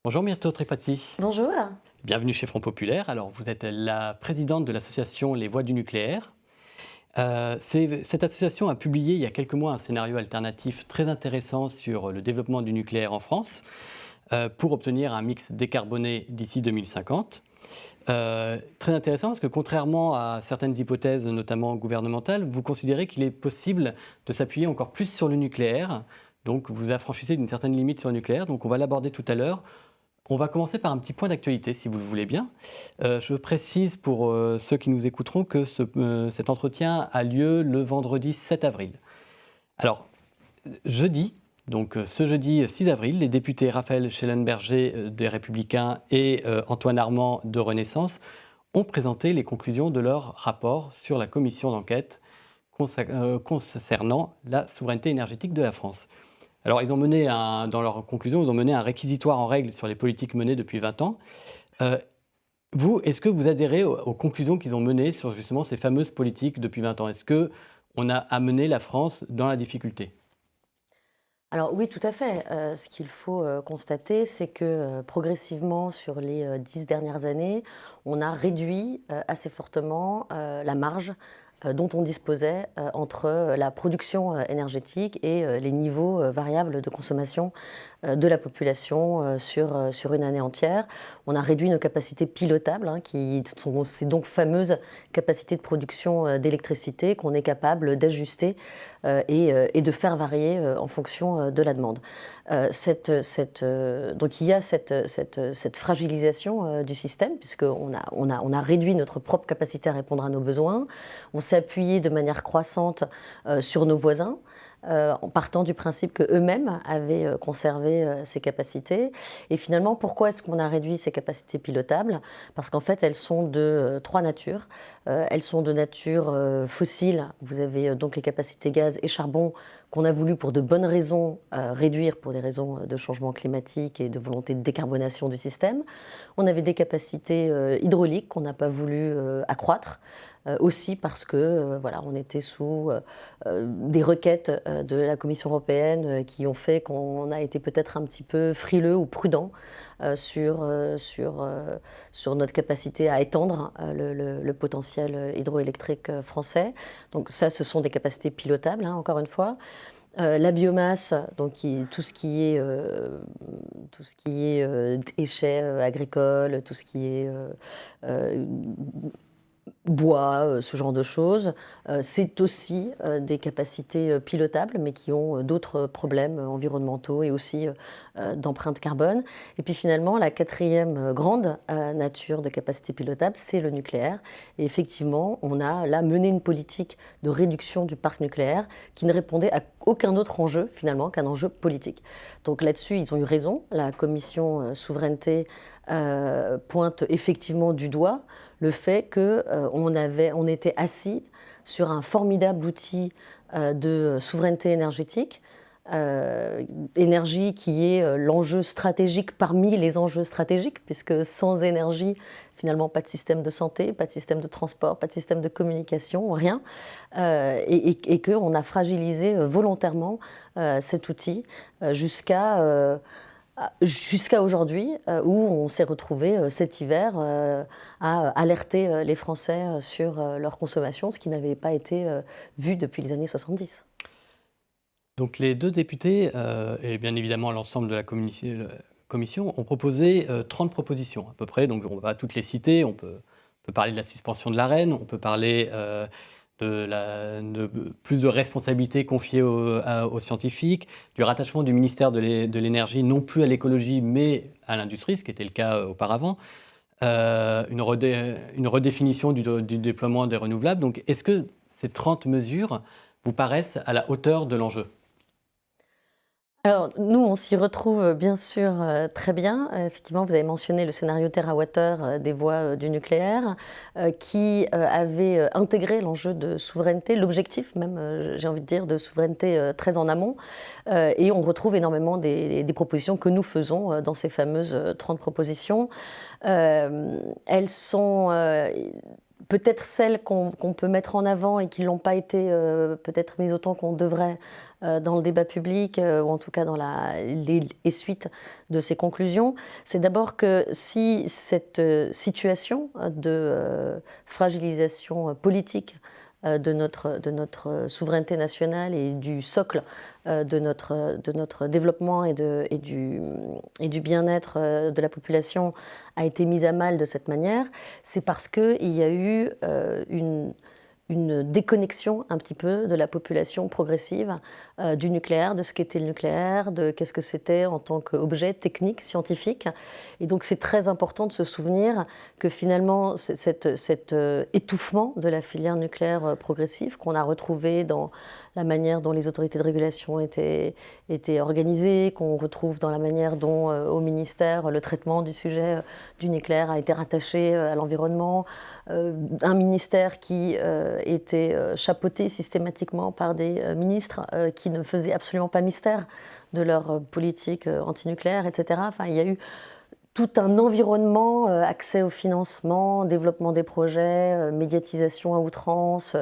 Bonjour Myrto Tripati, Bonjour. bienvenue chez Front Populaire. Alors vous êtes la présidente de l'association Les Voix du Nucléaire. Cette association a publié il y a quelques mois un scénario alternatif très intéressant sur le développement du nucléaire en France pour obtenir un mix décarboné d'ici 2050. Très intéressant parce que contrairement à certaines hypothèses, notamment gouvernementales, vous considérez qu'il est possible de s'appuyer encore plus sur le nucléaire. Donc vous affranchissez d'une certaine limite sur le nucléaire, donc on va l'aborder tout à l'heure. On va commencer par un petit point d'actualité, si vous le voulez bien. Je précise pour ceux qui nous écouteront que cet entretien a lieu le vendredi 7 avril. Alors, jeudi, donc ce jeudi 6 avril, les députés Raphaël Schellenberger des Républicains et Antoine Armand de Renaissance ont présenté les conclusions de leur rapport sur la commission d'enquête concernant la souveraineté énergétique de la France. Alors, dans leurs conclusions, ils ont mené un réquisitoire en règle sur les politiques menées depuis 20 ans. Est-ce que vous adhérez aux conclusions qu'ils ont menées sur justement ces fameuses politiques depuis 20 ans? Est-ce qu'on a amené la France dans la difficulté? Alors oui, tout à fait. Ce qu'il faut constater, c'est que progressivement, sur les 10 dernières années, on a réduit assez fortement la marge dont on disposait entre la production énergétique et les niveaux variables de consommation de la population sur une année entière. On a réduit nos capacités pilotables, qui sont ces donc fameuses capacités de production d'électricité qu'on est capable d'ajuster et de faire varier en fonction de la demande. Donc il y a cette fragilisation du système, puisqu'on a réduit notre propre capacité à répondre à nos besoins. On s'est appuyé de manière croissante sur nos voisins, en partant du principe qu'eux-mêmes avaient conservé ces capacités. Et finalement, pourquoi est-ce qu'on a réduit ces capacités pilotables? Parce qu'en fait, elles sont de trois natures. Elles sont de nature fossile. Vous avez donc les capacités gaz et charbon qu'on a voulu, pour de bonnes raisons, réduire pour des raisons de changement climatique et de volonté de décarbonation du système. On avait des capacités hydrauliques qu'on n'a pas voulu accroître. Aussi parce que voilà, on était sous des requêtes de la Commission européenne qui ont fait qu'on a été peut-être un petit peu frileux ou prudent sur notre capacité à étendre le potentiel hydroélectrique français. Donc ça, ce sont des capacités pilotables, encore une fois. La biomasse, donc tout ce qui est déchets agricoles, tout ce qui est bois, ce genre de choses. C'est aussi des capacités pilotables, mais qui ont d'autres problèmes environnementaux et aussi d'empreinte carbone. Et puis finalement, la quatrième grande nature de capacité pilotable, c'est le nucléaire. Et effectivement, on a là mené une politique de réduction du parc nucléaire qui ne répondait à aucun autre enjeu finalement qu'un enjeu politique. Donc là-dessus, ils ont eu raison. La commission souveraineté pointe effectivement du doigt le fait qu'on était assis sur un formidable outil de souveraineté énergétique, énergie qui est l'enjeu stratégique parmi les enjeux stratégiques, puisque sans énergie, finalement, pas de système de santé, pas de système de transport, pas de système de communication, rien, et qu'on a fragilisé volontairement cet outil jusqu'à aujourd'hui, où on s'est retrouvé cet hiver à alerter les Français sur leur consommation, ce qui n'avait pas été vu depuis les années 70. Donc les deux députés et bien évidemment l'ensemble de la commission ont proposé 30 propositions à peu près. Donc on ne va pas toutes les citer. On peut parler de la suspension de l'Arenh, on peut parler de plus de responsabilités confiées aux scientifiques, du rattachement du ministère de l'énergie non plus à l'écologie mais à l'industrie, ce qui était le cas auparavant, une redéfinition du déploiement des renouvelables. Donc est-ce que ces 30 mesures vous paraissent à la hauteur de l'enjeu? Alors, nous, on s'y retrouve bien sûr très bien. Effectivement, vous avez mentionné le scénario TerraWater des voies du nucléaire, qui avait intégré l'enjeu de souveraineté, l'objectif même, j'ai envie de dire, de souveraineté très en amont. Et on retrouve énormément des propositions que nous faisons dans ces fameuses 30 propositions. Elles sont peut-être celles qu'on peut mettre en avant et qui n'ont pas été peut-être mises autant qu'on devrait dans le débat public, ou en tout cas dans les suites de ces conclusions, c'est d'abord que si cette situation de fragilisation politique de notre souveraineté nationale et du socle de notre développement et du bien-être de la population a été mise à mal de cette manière, c'est parce qu'il y a eu une déconnexion un petit peu de la population progressive du nucléaire, de ce qu'était le nucléaire, de qu'est-ce que c'était en tant qu'objet technique, scientifique. Et donc c'est très important de se souvenir que finalement cet étouffement de la filière nucléaire progressive qu'on a retrouvé dans la manière dont les autorités de régulation étaient organisées, qu'on retrouve dans la manière dont au ministère le traitement du sujet du nucléaire a été rattaché à l'environnement, un ministère qui était chapeauté systématiquement par des ministres qui ne faisaient absolument pas mystère de leur politique antinucléaire, etc. Enfin, il y a eu tout un environnement, accès au financement, développement des projets, médiatisation à outrance,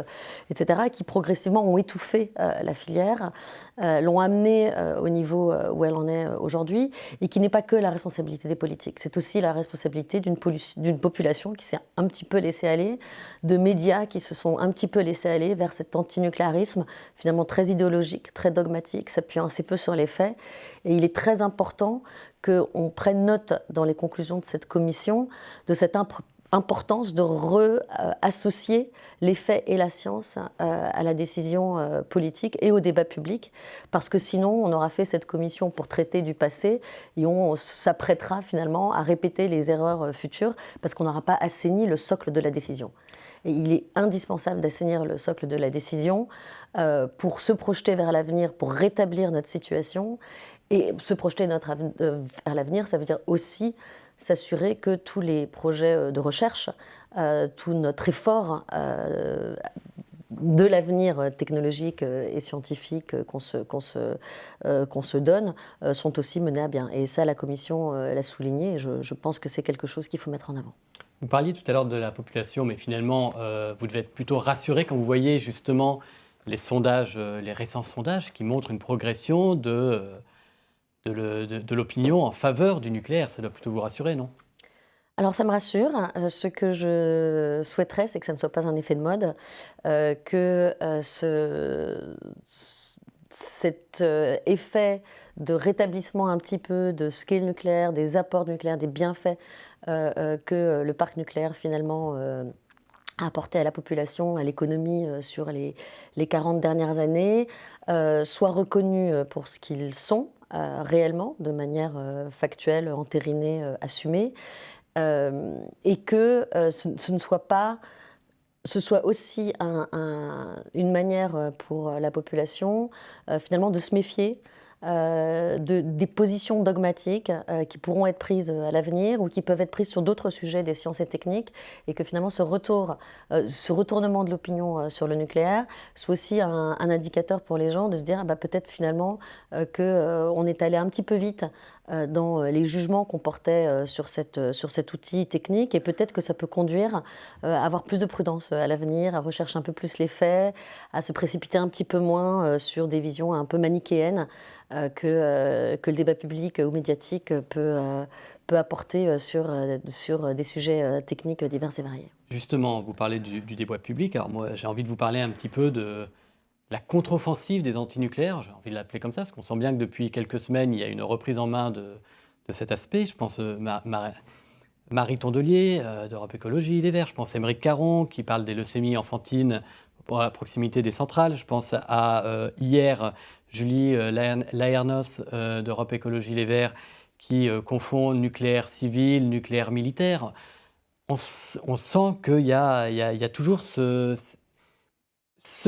etc., qui progressivement ont étouffé la filière, l'ont amenée au niveau où elle en est aujourd'hui, et qui n'est pas que la responsabilité des politiques. C'est aussi la responsabilité d'une population qui s'est un petit peu laissée aller, de médias qui se sont un petit peu laissés aller vers cet antinucléarisme finalement très idéologique, très dogmatique, s'appuyant assez peu sur les faits. Et il est très important qu'on prenne note dans les conclusions de cette commission de cette importance de réassocier les faits et la science à la décision politique et au débat public, parce que sinon on aura fait cette commission pour traiter du passé et on s'apprêtera finalement à répéter les erreurs futures parce qu'on n'aura pas assaini le socle de la décision. Et il est indispensable d'assainir le socle de la décision pour se projeter vers l'avenir, pour rétablir notre situation. Et se projeter vers l'avenir, ça veut dire aussi s'assurer que tous les projets de recherche, tout notre effort de l'avenir technologique et scientifique qu'on se donne sont aussi menés à bien. Et ça, la Commission l'a souligné et je pense que c'est quelque chose qu'il faut mettre en avant. Vous parliez tout à l'heure de la population, mais finalement, vous devez être plutôt rassuré quand vous voyez justement les sondages, les récents sondages qui montrent une progression de l'opinion en faveur du nucléaire. Ça doit plutôt vous rassurer, non ? Alors ça me rassure. Ce que je souhaiterais, c'est que ça ne soit pas un effet de mode, que cet effet de rétablissement un petit peu de ce qu'est le nucléaire, des apports du nucléaire, des bienfaits que le parc nucléaire finalement a apporté à la population, à l'économie sur les 40 dernières années, soit reconnu pour ce qu'ils sont réellement, de manière factuelle, entérinée, assumée, et que ce soit aussi une manière pour la population finalement de se méfier des positions dogmatiques qui pourront être prises à l'avenir ou qui peuvent être prises sur d'autres sujets des sciences et techniques, et que finalement ce retournement de l'opinion sur le nucléaire soit aussi un indicateur pour les gens de se dire peut-être finalement qu'on est allé un petit peu vite dans les jugements qu'on portait sur cet outil technique, et peut-être que ça peut conduire à avoir plus de prudence à l'avenir, à rechercher un peu plus les faits, à se précipiter un petit peu moins sur des visions un peu manichéennes que le débat public ou médiatique peut apporter sur des sujets techniques divers et variés. Justement, vous parlez du débat public. Alors moi, j'ai envie de vous parler un petit peu de la contre-offensive des antinucléaires. J'ai envie de l'appeler comme ça, parce qu'on sent bien que depuis quelques semaines, il y a une reprise en main de cet aspect. Je pense Marie Tondelier d'Europe Écologie Les Verts. Je pense Émeric Caron qui parle des leucémies enfantines à proximité des centrales. Je pense à hier Julie Laernos d'Europe Écologie Les Verts qui confond nucléaire civil, nucléaire militaire. On sent qu'il y a toujours ce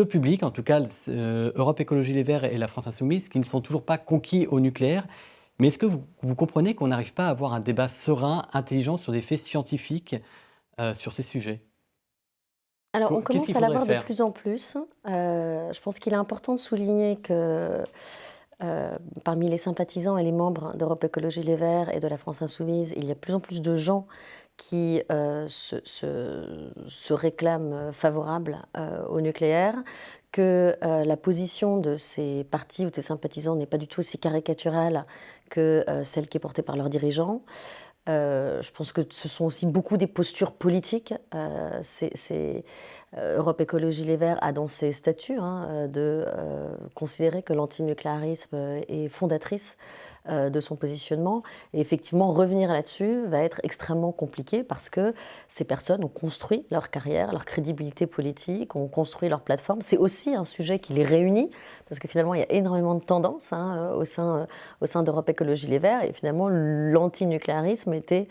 public, en tout cas Europe Écologie Les Verts et la France Insoumise, qui ne sont toujours pas conquis au nucléaire. Mais est-ce que vous comprenez qu'on n'arrive pas à avoir un débat serein, intelligent sur des faits scientifiques sur ces sujets ? Alors on commence à l'avoir de plus en plus. Je pense qu'il est important de souligner que parmi les sympathisants et les membres d'Europe Écologie Les Verts et de la France Insoumise, il y a de plus en plus de gens qui se réclament favorables au nucléaire, que la position de ces partis ou de ces sympathisants n'est pas du tout aussi caricaturale que celle qui est portée par leurs dirigeants. Je pense que ce sont aussi beaucoup des postures politiques. Europe Écologie Les Verts a dans ses statuts de considérer que l'antinucléarisme est fondatrice de son positionnement. Et effectivement, revenir là-dessus va être extrêmement compliqué parce que ces personnes ont construit leur carrière, leur crédibilité politique, ont construit leur plateforme. C'est aussi un sujet qui les réunit parce que finalement, il y a énormément de tendances au sein d'Europe Écologie Les Verts. Et finalement, l'antinucléarisme était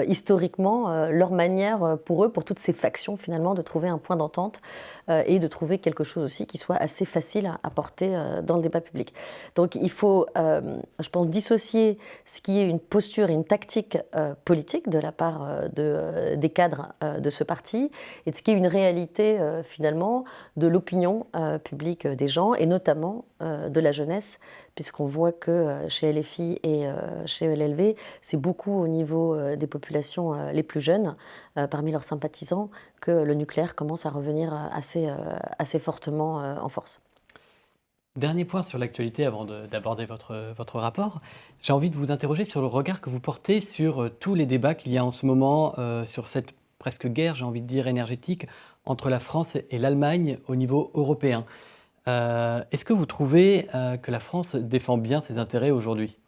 historiquement leur manière pour eux, pour toutes ces factions finalement, de trouver un point d'entente et de trouver quelque chose aussi qui soit assez facile à porter dans le débat public. Donc il faut, je pense, dissocier ce qui est une posture et une tactique politique de la part des cadres de ce parti et de ce qui est une réalité finalement de l'opinion publique des gens et notamment de la jeunesse, puisqu'on voit que chez LFI et chez ELLV, c'est beaucoup au niveau des populations les plus jeunes, parmi leurs sympathisants, que le nucléaire commence à revenir assez fortement en force. Dernier point sur l'actualité avant d'aborder votre rapport. J'ai envie de vous interroger sur le regard que vous portez sur tous les débats qu'il y a en ce moment sur cette presque guerre, j'ai envie de dire, énergétique entre la France et l'Allemagne au niveau européen. Est-ce que vous trouvez que la France défend bien ses intérêts aujourd'hui?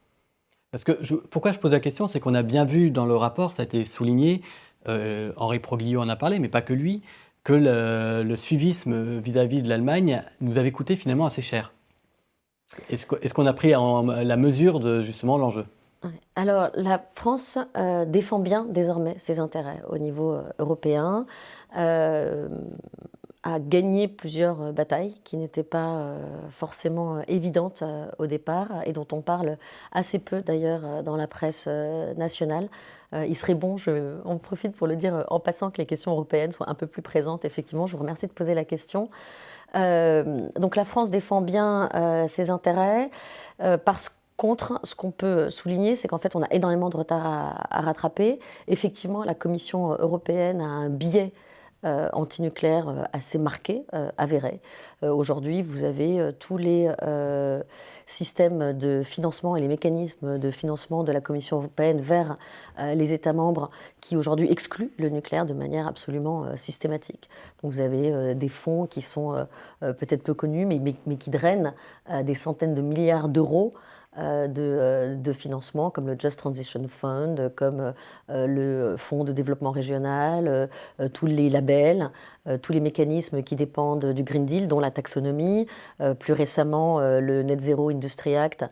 Parce que pourquoi je pose la question, c'est qu'on a bien vu dans le rapport, ça a été souligné, Henri Proglio en a parlé, mais pas que lui, que le suivisme vis-à-vis de l'Allemagne nous avait coûté finalement assez cher. Est-ce qu'on a pris la mesure de justement l'enjeu? Alors, la France défend bien désormais ses intérêts au niveau européen, a gagné plusieurs batailles qui n'étaient pas forcément évidentes au départ et dont on parle assez peu d'ailleurs dans la presse nationale. Il serait bon, on profite pour le dire en passant, que les questions européennes soient un peu plus présentes. Effectivement, je vous remercie de poser la question. Donc la France défend bien ses intérêts parce que contre, ce qu'on peut souligner, c'est qu'en fait, on a énormément de retard à rattraper. Effectivement, la Commission européenne a un biais antinucléaire assez marqué, avéré. Aujourd'hui, vous avez tous les systèmes de financement et les mécanismes de financement de la Commission européenne vers les États membres qui aujourd'hui excluent le nucléaire de manière absolument systématique. Donc vous avez des fonds qui sont peut-être peu connus, mais qui drainent des centaines de milliards d'euros de financement, comme le Just Transition Fund, comme le Fonds de développement régional, tous les labels, tous les mécanismes qui dépendent du Green Deal, dont la taxonomie, plus récemment le Net Zero Industry Act,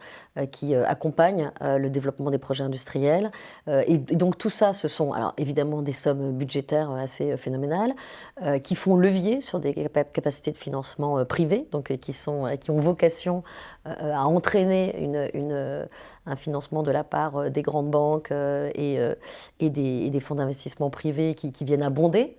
qui accompagne le développement des projets industriels. Et donc tout ça, ce sont alors évidemment des sommes budgétaires assez phénoménales, qui font levier sur des capacités de financement privées, donc qui ont vocation à entraîner un financement de la part des grandes banques et des fonds d'investissement privés qui viennent abonder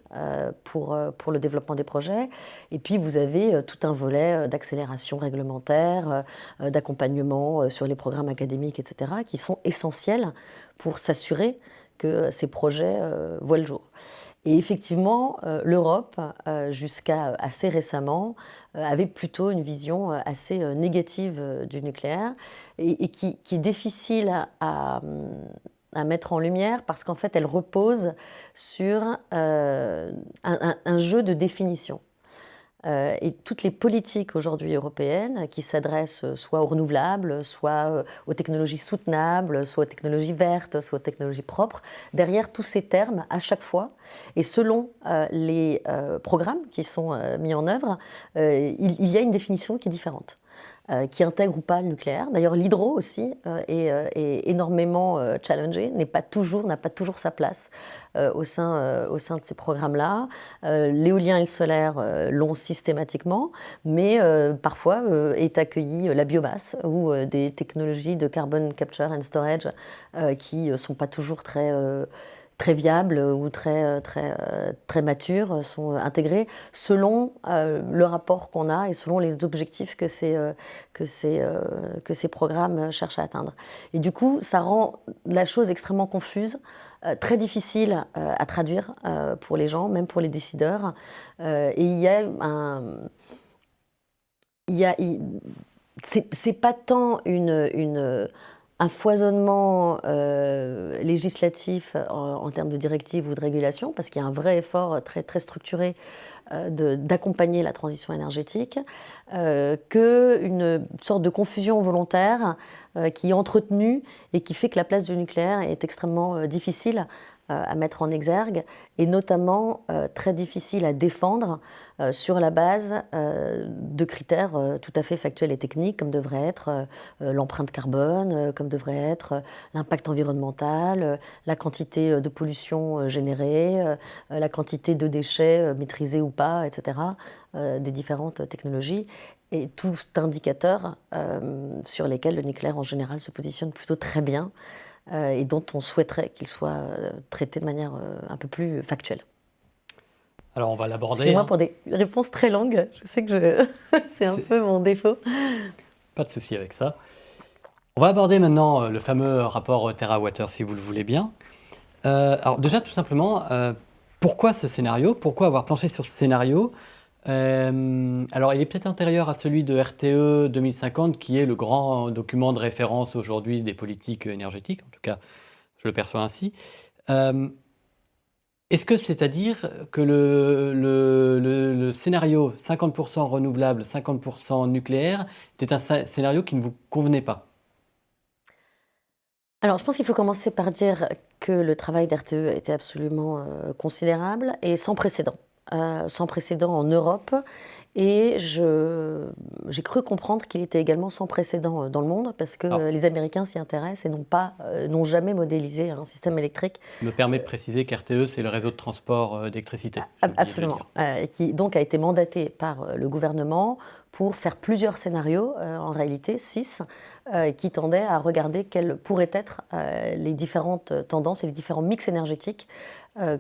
pour le développement des projets. Et puis vous avez tout un volet d'accélération réglementaire, d'accompagnement sur les programmes académiques, etc., qui sont essentiels pour s'assurer que ces projets voient le jour. Et effectivement, l'Europe, jusqu'à assez récemment, avait plutôt une vision assez négative du nucléaire et qui est difficile à mettre en lumière parce qu'en fait, elle repose sur un jeu de définition. Et toutes les politiques aujourd'hui européennes qui s'adressent soit aux renouvelables, soit aux technologies soutenables, soit aux technologies vertes, soit aux technologies propres, derrière tous ces termes, à chaque fois, et selon les programmes qui sont mis en œuvre, il y a une définition qui est différente. Qui intègre ou pas le nucléaire. D'ailleurs, l'hydro aussi est énormément challengé, n'a pas toujours sa place au sein de ces programmes-là. L'éolien et le solaire l'ont systématiquement, mais parfois est accueillie la biomasse ou des technologies de carbon capture and storage qui ne sont pas toujours très très viables ou très matures sont intégrés selon le rapport qu'on a et selon les objectifs que ces programmes cherchent à atteindre. Et du coup, ça rend la chose extrêmement confuse, très difficile à traduire pour les gens, même pour les décideurs. Et il y a c'est pas tant un foisonnement législatif en termes de directives ou de régulation, parce qu'il y a un vrai effort très, très structuré d'accompagner la transition énergétique, qu'une sorte de confusion volontaire qui est entretenue et qui fait que la place du nucléaire est extrêmement difficile à mettre en exergue et notamment très difficile à défendre sur la base de critères tout à fait factuels et techniques, comme devrait être l'empreinte carbone, comme devrait être l'impact environnemental, la quantité de pollution générée, la quantité de déchets maîtrisés ou pas, etc., des différentes technologies. Et tout indicateur sur lesquels le nucléaire en général se positionne plutôt très bien et dont on souhaiterait qu'il soit traité de manière un peu plus factuelle. Alors on va l'aborder. Excusez-moi pour des réponses très longues, je sais que c'est un peu mon défaut. Pas de souci avec ça. On va aborder maintenant le fameux rapport TerraWater, si vous le voulez bien. Alors déjà, tout simplement, pourquoi ce scénario? Pourquoi avoir planché sur ce scénario? Alors, il est peut-être antérieur à celui de RTE 2050, qui est le grand document de référence aujourd'hui des politiques énergétiques. En tout cas, je le perçois ainsi. Est-ce que c'est-à-dire que le scénario 50% renouvelable, 50% nucléaire était un scénario qui ne vous convenait pas? Alors, je pense qu'il faut commencer par dire que le travail d'RTE a été absolument considérable et sans précédent. Sans précédent en Europe. Et j'ai cru comprendre qu'il était également sans précédent dans le monde, parce que les Américains s'y intéressent et n'ont jamais modélisé un système électrique. Me permet de préciser qu'RTE, c'est le réseau de transport d'électricité. Absolument. Et qui donc a été mandaté par le gouvernement pour faire plusieurs scénarios, en réalité 6, qui tendaient à regarder quelles pourraient être les différentes tendances et les différents mix énergétiques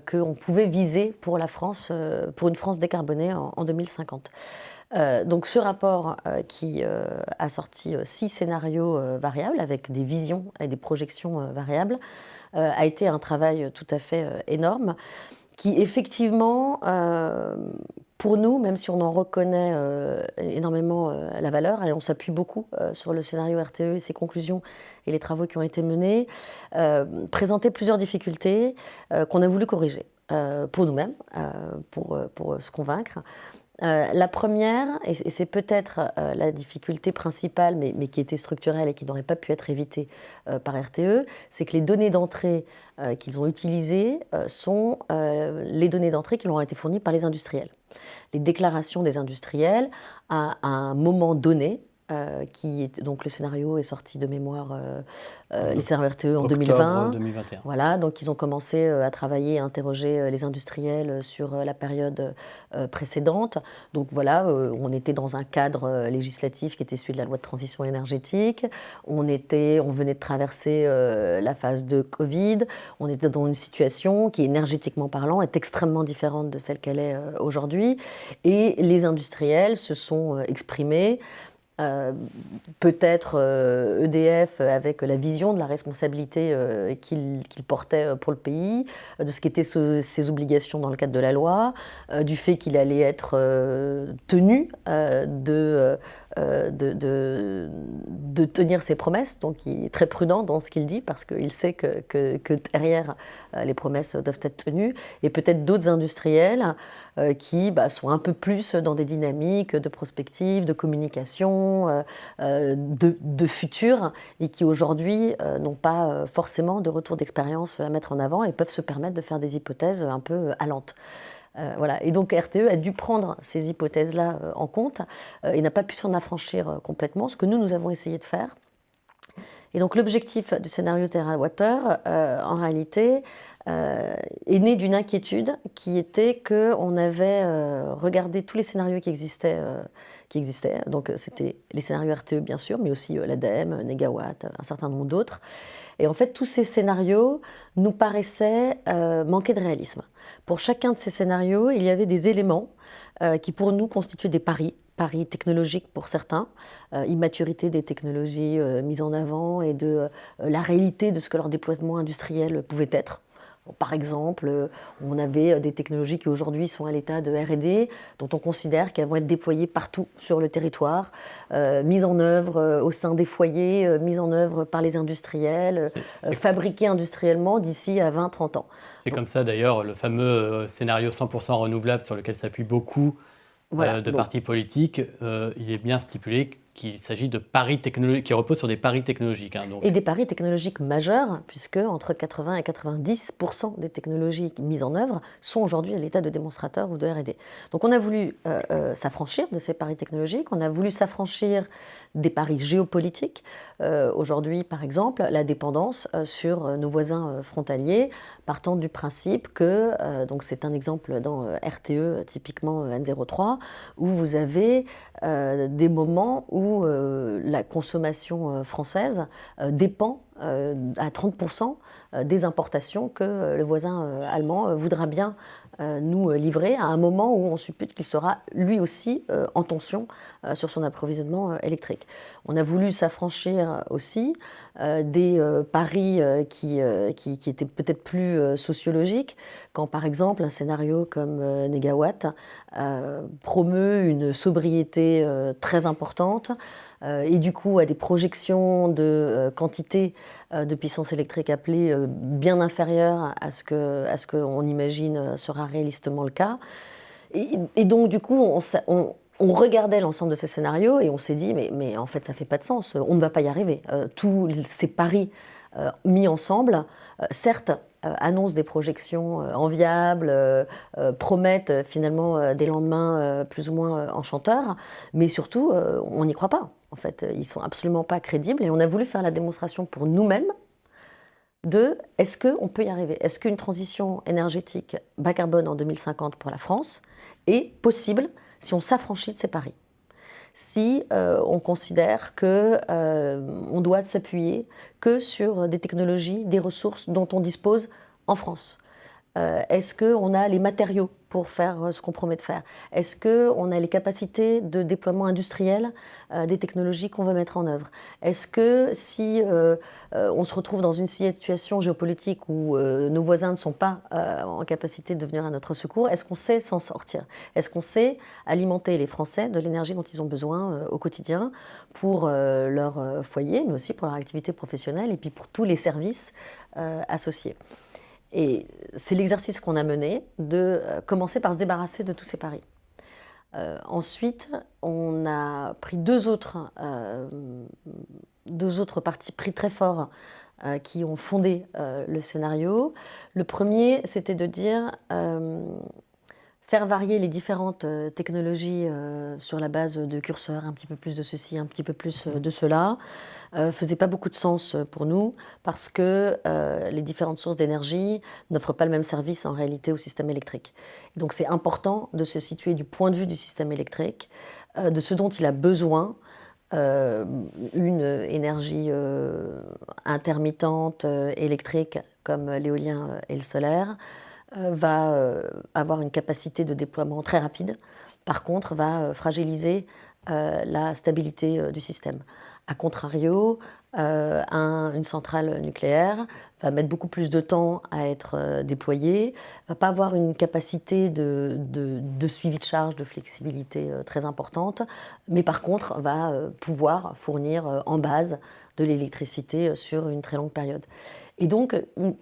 qu'on pouvait viser pour la France, pour une France décarbonée en 2050. Donc ce rapport qui a sorti 6 scénarios variables avec des visions et des projections variables a été un travail tout à fait énorme qui effectivement, pour nous, même si on en reconnaît énormément la valeur, et on s'appuie beaucoup sur le scénario RTE et ses conclusions et les travaux qui ont été menés, présentait plusieurs difficultés qu'on a voulu corriger pour nous-mêmes, pour se convaincre. La première, et c'est peut-être la difficulté principale, mais qui était structurelle et qui n'aurait pas pu être évitée par RTE, c'est que les données d'entrée qu'ils ont utilisées sont les données d'entrée qui leur ont été fournies par les industriels. Les déclarations des industriels à un moment donné, donc le scénario est sorti de mémoire, les scénarios RTE en 2020. 2021. Voilà, donc ils ont commencé à travailler, à interroger les industriels sur la période précédente. Donc voilà, on était dans un cadre législatif qui était celui de la loi de transition énergétique. On venait de traverser la phase de Covid. On était dans une situation qui, énergétiquement parlant, est extrêmement différente de celle qu'elle est aujourd'hui. Et les industriels se sont exprimés. Peut-être EDF avec la vision de la responsabilité qu'il portait pour le pays, de ce qu'étaient ses obligations dans le cadre de la loi, du fait qu'il allait être tenu de tenir ses promesses. Donc il est très prudent dans ce qu'il dit parce qu'il sait que derrière les promesses doivent être tenues. Et peut-être d'autres industriels qui sont un peu plus dans des dynamiques de prospective, de communication, de futur, et qui aujourd'hui n'ont pas forcément de retour d'expérience à mettre en avant et peuvent se permettre de faire des hypothèses un peu allantes. Voilà. Et donc RTE a dû prendre ces hypothèses-là en compte et n'a pas pu s'en affranchir complètement, ce que nous avons essayé de faire. Et donc l'objectif du scénario TerraWater, en réalité, est né d'une inquiétude qui était qu'on avait regardé tous les scénarios qui existaient. Donc c'était les scénarios RTE bien sûr, mais aussi l'ADEME, Négawatt, un certain nombre d'autres. Et en fait, tous ces scénarios nous paraissaient manquer de réalisme. Pour chacun de ces scénarios, il y avait des éléments qui pour nous constituaient des paris technologiques pour certains, immaturité des technologies mises en avant et de la réalité de ce que leur déploiement industriel pouvait être. Par exemple, on avait des technologies qui aujourd'hui sont à l'état de R&D, dont on considère qu'elles vont être déployées partout sur le territoire, mises en œuvre au sein des foyers, mises en œuvre par les industriels, fabriquées industriellement d'ici à 20-30 ans. C'est comme ça d'ailleurs le fameux scénario 100% renouvelable sur lequel s'appuient beaucoup de partis politiques, il est bien stipulé qu'il s'agit de paris technologiques, qui reposent sur des paris technologiques. Et des paris technologiques majeurs, puisque entre 80 et 90% des technologies mises en œuvre sont aujourd'hui à l'état de démonstrateur ou de R&D. Donc on a voulu s'affranchir de ces paris technologiques, on a voulu s'affranchir des paris géopolitiques. Aujourd'hui, par exemple, la dépendance sur nos voisins frontaliers, partant du principe que, donc c'est un exemple dans RTE, typiquement N03, où vous avez des moments où la consommation française dépend à 30% des importations que le voisin allemand voudra bien nous livrer à un moment où on suppute qu'il sera lui aussi en tension sur son approvisionnement électrique. On a voulu s'affranchir aussi des paris qui étaient peut-être plus sociologiques, quand par exemple un scénario comme Négawatt promeut une sobriété très importante et du coup a des projections de quantité de puissance électrique appelée bien inférieure à ce qu'on imagine sera réalistement le cas. Et donc du coup on regardait l'ensemble de ces scénarios et on s'est dit mais en fait ça ne fait pas de sens, on ne va pas y arriver. Tous ces paris mis ensemble, certes, annoncent des projections enviables, promettent finalement des lendemains plus ou moins enchanteurs, mais surtout, on n'y croit pas. En fait, ils ne sont absolument pas crédibles et on a voulu faire la démonstration pour nous-mêmes de est-ce qu'on peut y arriver ? Est-ce qu'une transition énergétique bas carbone en 2050 pour la France est possible si on s'affranchit de ces paris ? Si on considère qu'on doit s'appuyer que sur des technologies, des ressources dont on dispose en France. Est-ce qu'on a les matériaux pour faire ce qu'on promet de faire ? Est-ce qu'on a les capacités de déploiement industriel des technologies qu'on veut mettre en œuvre ? Est-ce que si on se retrouve dans une situation géopolitique où nos voisins ne sont pas en capacité de venir à notre secours, est-ce qu'on sait s'en sortir ? Est-ce qu'on sait alimenter les Français de l'énergie dont ils ont besoin au quotidien pour leur foyer, mais aussi pour leur activité professionnelle et puis pour tous les services associés ? Et c'est l'exercice qu'on a mené, de commencer par se débarrasser de tous ces paris. Ensuite, on a pris deux autres partis pris très forts qui ont fondé le scénario. Le premier, c'était de dire faire varier les différentes technologies sur la base de curseurs, un petit peu plus de ceci, un petit peu plus de cela, faisait pas beaucoup de sens pour nous parce que les différentes sources d'énergie n'offrent pas le même service en réalité au système électrique. Donc c'est important de se situer du point de vue du système électrique, de ce dont il a besoin, une énergie intermittente électrique comme l'éolien et le solaire, va avoir une capacité de déploiement très rapide, par contre va fragiliser la stabilité du système. A contrario, une centrale nucléaire va mettre beaucoup plus de temps à être déployée, va pas avoir une capacité de suivi de charge, de flexibilité très importante, mais par contre va pouvoir fournir en base de l'électricité sur une très longue période. Et donc,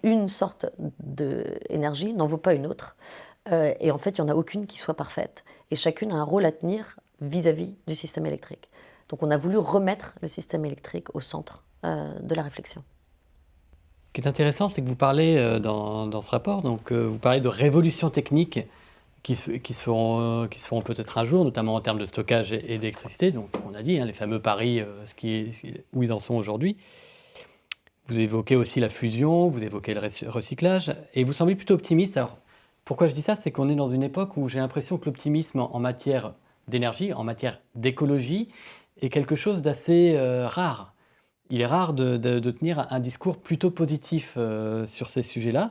une sorte d'énergie n'en vaut pas une autre. Et en fait, il n'y en a aucune qui soit parfaite. Et chacune a un rôle à tenir vis-à-vis du système électrique. Donc, on a voulu remettre le système électrique au centre de la réflexion. Ce qui est intéressant, c'est que vous parlez dans ce rapport, donc vous parlez de révolutions techniques qui se feront peut-être un jour, notamment en termes de stockage et d'électricité. Donc, ce qu'on a dit, les fameux paris, où ils en sont aujourd'hui. Vous évoquez aussi la fusion, vous évoquez le recyclage, et vous semblez plutôt optimiste. Alors, pourquoi je dis ça? C'est qu'on est dans une époque où j'ai l'impression que l'optimisme en matière d'énergie, en matière d'écologie, est quelque chose d'assez rare. Il est rare de tenir un discours plutôt positif sur ces sujets-là.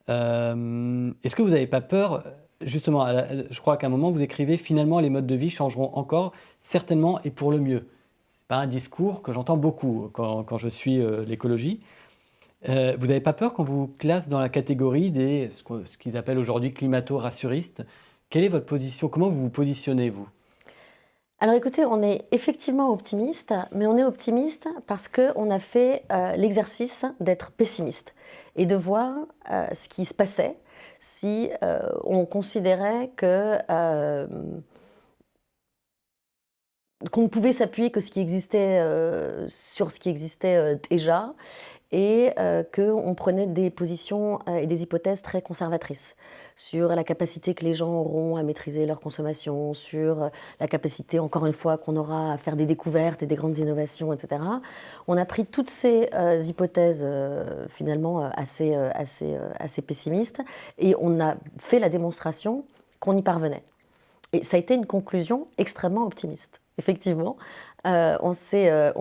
Est-ce que vous n'avez pas peur, justement, je crois qu'à un moment vous écrivez finalement les modes de vie changeront encore, certainement et pour le mieux. C'est pas un discours que j'entends beaucoup quand je suis l'écologie. Vous n'avez pas peur qu'on vous classe dans la catégorie ce qu'ils appellent aujourd'hui climato-rassuristes? Quelle est votre position? Comment vous vous positionnez, vous? Alors écoutez, on est effectivement optimiste, mais on est optimiste parce qu'on a fait l'exercice d'être pessimiste et de voir ce qui se passait si on considérait qu'on ne pouvait s'appuyer que sur ce qui existait déjà et qu'on prenait des positions et des hypothèses très conservatrices sur la capacité que les gens auront à maîtriser leur consommation, sur la capacité, encore une fois, qu'on aura à faire des découvertes et des grandes innovations, etc. On a pris toutes ces hypothèses finalement assez pessimistes et on a fait la démonstration qu'on y parvenait. Et ça a été une conclusion extrêmement optimiste. Effectivement, on s'est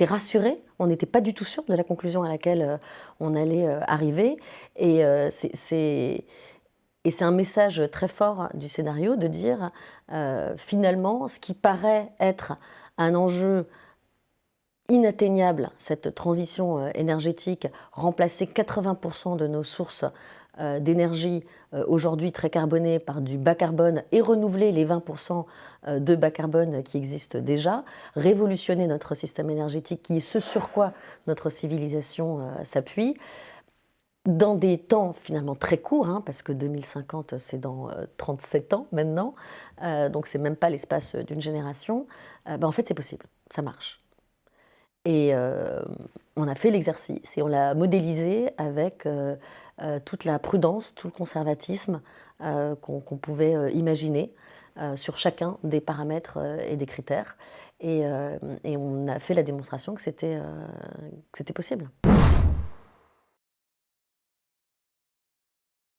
rassuré. On n'était pas du tout sûr de la conclusion à laquelle on allait arriver. Et c'est un message très fort du scénario de dire finalement, ce qui paraît être un enjeu inatteignable, cette transition énergétique, remplacer 80% de nos sources d'énergie aujourd'hui très carbonées par du bas carbone et renouveler les 20% de bas carbone qui existent déjà, révolutionner notre système énergétique qui est ce sur quoi notre civilisation s'appuie, dans des temps finalement très courts, hein, parce que 2050 c'est dans 37 ans maintenant, donc c'est même pas l'espace d'une génération, en fait c'est possible, ça marche. Et on a fait l'exercice et on l'a modélisé avec toute la prudence, tout le conservatisme qu'on pouvait imaginer sur chacun des paramètres et des critères. Et on a fait la démonstration que c'était possible.